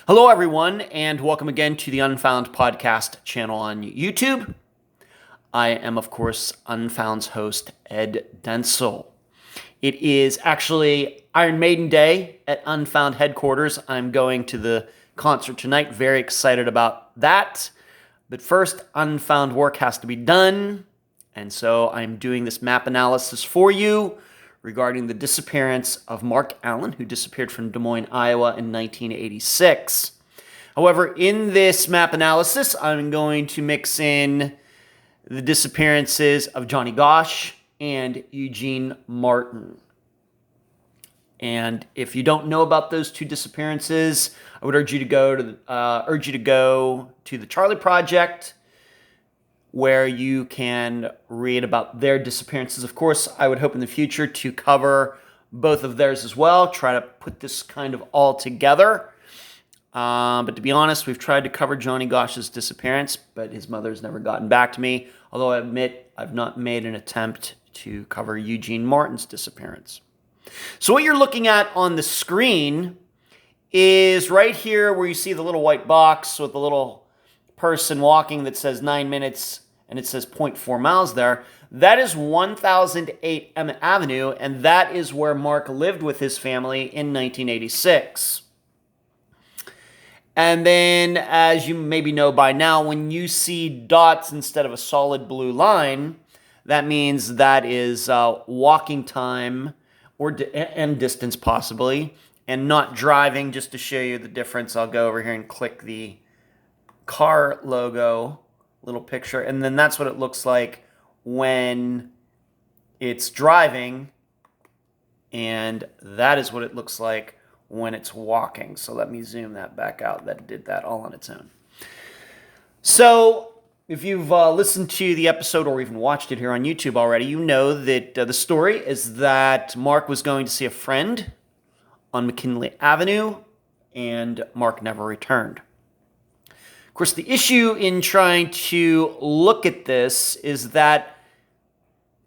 Hello, everyone, and welcome again to the Unfound Podcast channel on YouTube. I am, of course, Unfound's host, Ed Densel. It is actually Iron Maiden Day at Unfound headquarters. I'm going to the concert tonight. Very excited about that. But first, Unfound work has to be done, and so I'm doing this map analysis for you regarding the disappearance of Marc Allen, who disappeared from Des Moines, Iowa in 1986. However, in this map analysis, I'm going to mix in the disappearances of Johnny Gosch and Eugene Martin. And if you don't know about those two disappearances, I would urge you to go to the Charlie Project, where you can read about their disappearances. Of course, I would hope in the future to cover both of theirs as well, try to put this kind of all together. But to be honest, we've tried to cover Johnny Gosch's disappearance, but his mother's never gotten back to me, although I admit I've not made an attempt to cover Eugene Martin's disappearance. So what you're looking at on the screen is right here where you see the little white box with the little person walking that says 9 minutes and it says 0.4 miles there. That is 1008 Emmett Avenue, and that is where Marc lived with his family in 1986. And then, as you maybe know by now, when you see dots instead of a solid blue line, that means that is walking time and distance possibly, and not driving. Just to show you the difference, I'll go over here and click the car logo, little picture, and then that's what it looks like when it's driving, and that is what it looks like when it's walking. So let me zoom that back out. That did that all on its own. So if you've listened to the episode or even watched it here on YouTube already, you know that the story is that Marc was going to see a friend on McKinley Avenue, and Marc never returned. Of course, the issue in trying to look at this is that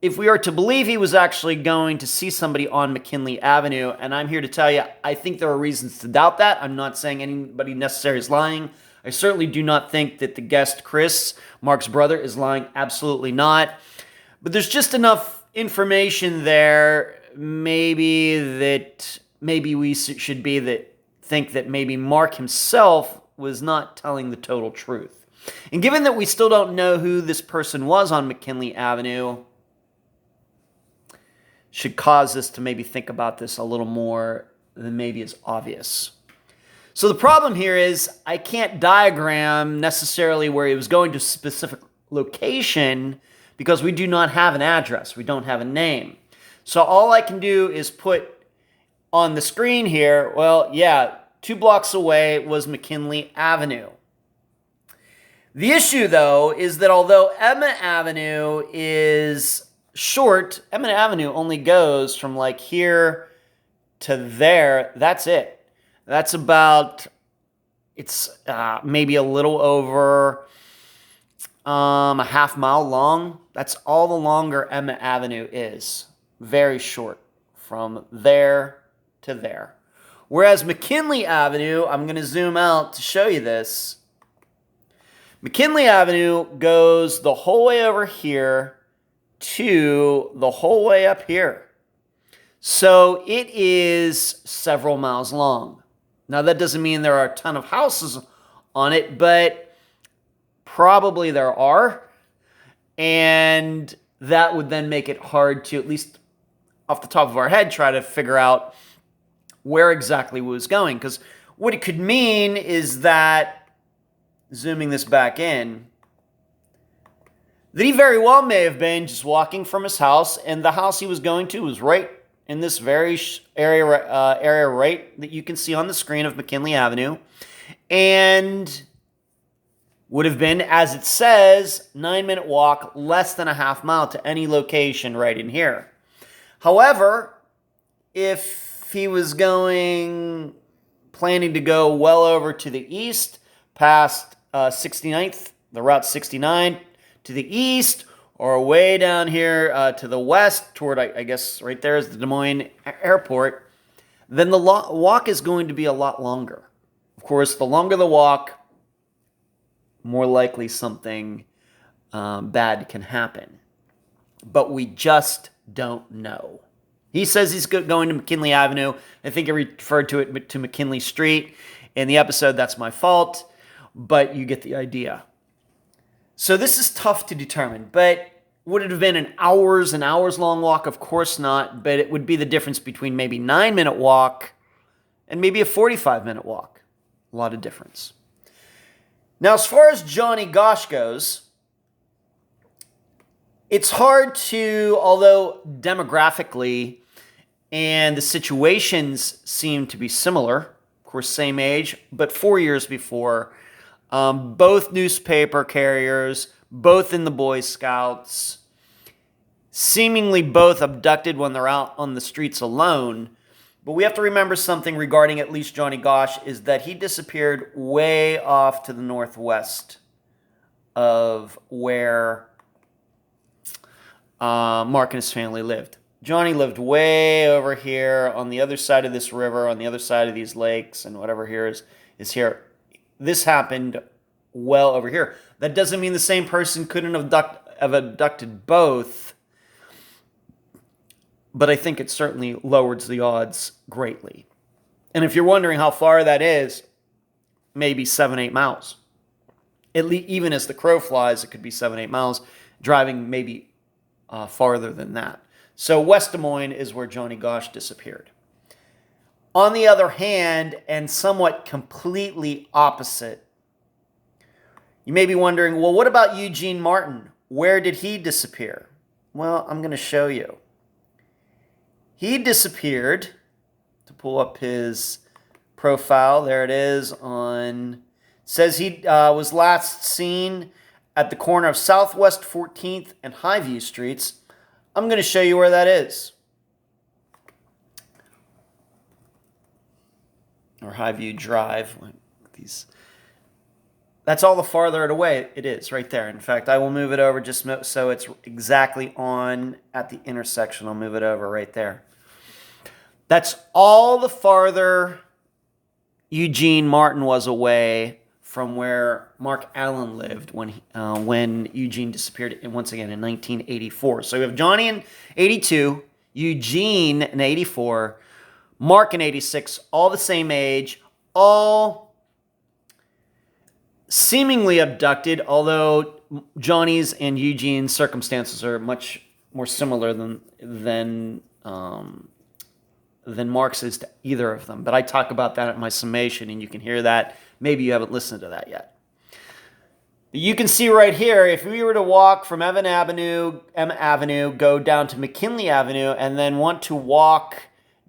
if we are to believe he was actually going to see somebody on McKinley Avenue, and I'm here to tell you, I think there are reasons to doubt that. I'm not saying anybody necessarily is lying. I certainly do not think that the guest, Chris, Marc's brother, is lying. Absolutely not. But there's just enough information there, maybe we should think that maybe Marc himself was not telling the total truth. And given that we still don't know who this person was on McKinley Avenue, should cause us to maybe think about this a little more than maybe is obvious. So the problem here is I can't diagram necessarily where he was going to a specific location because we do not have an address. We don't have a name. So all I can do is put on the screen here, 2 blocks away was McKinley Avenue. The issue, though, is that although Emmett Avenue is short, Emmett Avenue only goes from like here to there. That's it. That's about, it's maybe a little over a half mile long. That's all the longer Emmett Avenue is. Very short from there to there. Whereas McKinley Avenue, I'm going to zoom out to show you this. McKinley Avenue goes the whole way over here to the whole way up here. So it is several miles long. Now that doesn't mean there are a ton of houses on it, but probably there are. And that would then make it hard to, at least off the top of our head, try to figure out where exactly it was going. Because what it could mean is that, zooming this back in, that he very well may have been just walking from his house, and the house he was going to was right in this very area right that you can see on the screen of McKinley Avenue, and would have been, as it says, 9-minute walk, less than a half mile to any location right in here. However, if he was planning to go well over to the east, past 69th, the Route 69, to the east, or way down here to the west, toward, I guess, right there is the Des Moines Airport, then the walk is going to be a lot longer. Of course, the longer the walk, more likely something bad can happen. But we just don't know. He says he's going to McKinley Avenue. I think I referred to it to McKinley Street in the episode. That's my fault, but you get the idea. So this is tough to determine, but would it have been an hours and hours long walk? Of course not, but it would be the difference between maybe 9-minute walk and maybe a 45-minute walk. A lot of difference. Now, as far as Johnny Gosch goes, it's hard to, although demographically and the situations seem to be similar, of course, same age, but 4 years before, both newspaper carriers, both in the Boy Scouts, seemingly both abducted when they're out on the streets alone. But we have to remember something regarding at least Johnny Gosch, is that he disappeared way off to the northwest of where Mark and his family lived. Johnny lived way over here on the other side of this river, on the other side of these lakes, and whatever here is here. This happened well over here. That doesn't mean the same person couldn't have abducted both, but I think it certainly lowers the odds greatly. And if you're wondering how far that is, maybe 7-8 miles. Even as the crow flies, it could be 7-8 miles. Driving maybe farther than that. So West Des Moines is where Johnny Gosch disappeared. On the other hand, and somewhat completely opposite, you may be wondering, well, what about Eugene Martin? Where did he disappear? Well, I'm going to show you. He disappeared, to pull up his profile, there it is, says he was last seen at the corner of Southwest 14th and Highview Streets. I'm going to show you where that is. Or Highview Drive. That's all the farther away it is, right there. In fact, I will move it over just so it's exactly on at the intersection. I'll move it over right there. That's all the farther Eugene Martin was away from where Marc Allen lived when Eugene disappeared, once again, in 1984. So we have Johnny in 82, Eugene in 84, Mark in 86, all the same age, all seemingly abducted, although Johnny's and Eugene's circumstances are much more similar than Mark's is to either of them. But I talk about that at my summation, and you can hear that. Maybe you haven't listened to that yet. You can see right here, if we were to walk from M Avenue, go down to McKinley Avenue, and then want to walk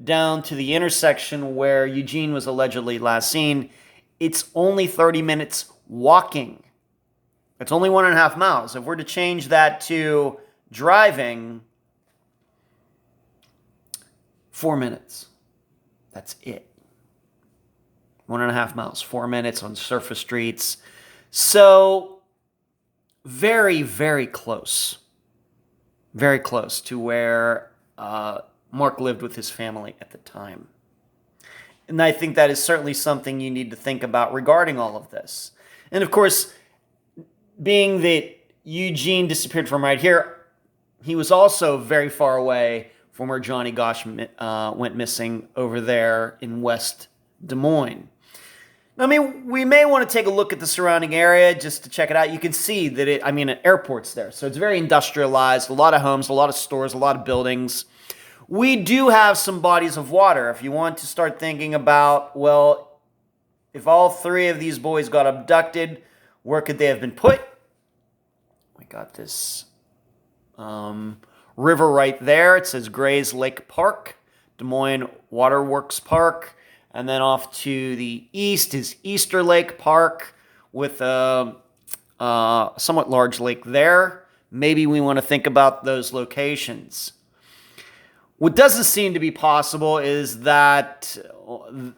down to the intersection where Eugene was allegedly last seen, it's only 30 minutes walking. It's only 1.5 miles. If we're to change that to driving, 4 minutes. That's it. 1.5 miles, 4 minutes on surface streets. So, very, very close. Very close to where Mark lived with his family at the time. And I think that is certainly something you need to think about regarding all of this. And of course, being that Eugene disappeared from right here, he was also very far away from where Johnny Gosch went missing over there in West Des Moines. I mean, we may want to take a look at the surrounding area just to check it out. You can see that an airport's there. So it's very industrialized, a lot of homes, a lot of stores, a lot of buildings. We do have some bodies of water. If you want to start thinking about, well, if all three of these boys got abducted, where could they have been put? We got this river right there. It says Gray's Lake Park, Des Moines Waterworks Park. And then off to the east is Easter Lake Park with a somewhat large lake there. Maybe we want to think about those locations. What doesn't seem to be possible is that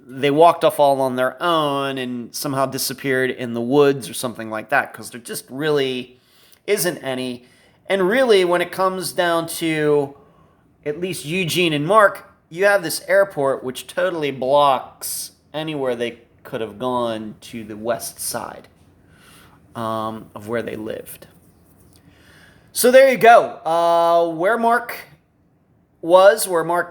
they walked off all on their own and somehow disappeared in the woods or something like that, because there just really isn't any. And really, when it comes down to at least Eugene and Mark, you have this airport which totally blocks anywhere they could have gone to the west side of where they lived. So there you go. Where Marc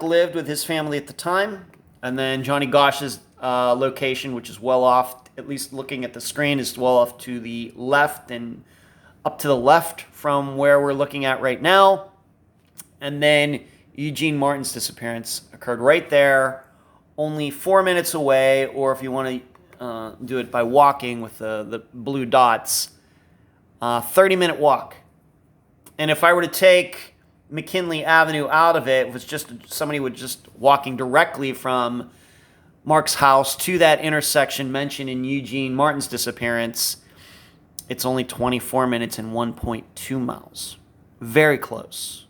lived with his family at the time, and then Johnny Gosch's location, which is well off, at least looking at the screen, is well off to the left and up to the left from where we're looking at right now. And then Eugene Martin's disappearance occurred right there, only 4 minutes away, or if you want to do it by walking with the blue dots, 30-minute walk. And if I were to take McKinley Avenue out of it, was just somebody would just walking directly from Marc's house to that intersection mentioned in Eugene Martin's disappearance, it's only 24 minutes and 1.2 miles. Very close.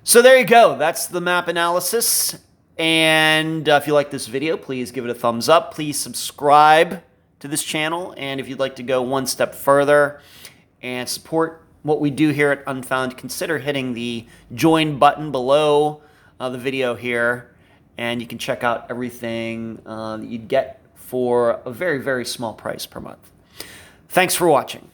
So there you go. That's the map analysis. And if you like this video, please give it a thumbs up. Please subscribe to this channel. And if you'd like to go one step further and support what we do here at Unfound, consider hitting the join button below the video here. And you can check out everything that you'd get for a very, very small price per month. Thanks for watching.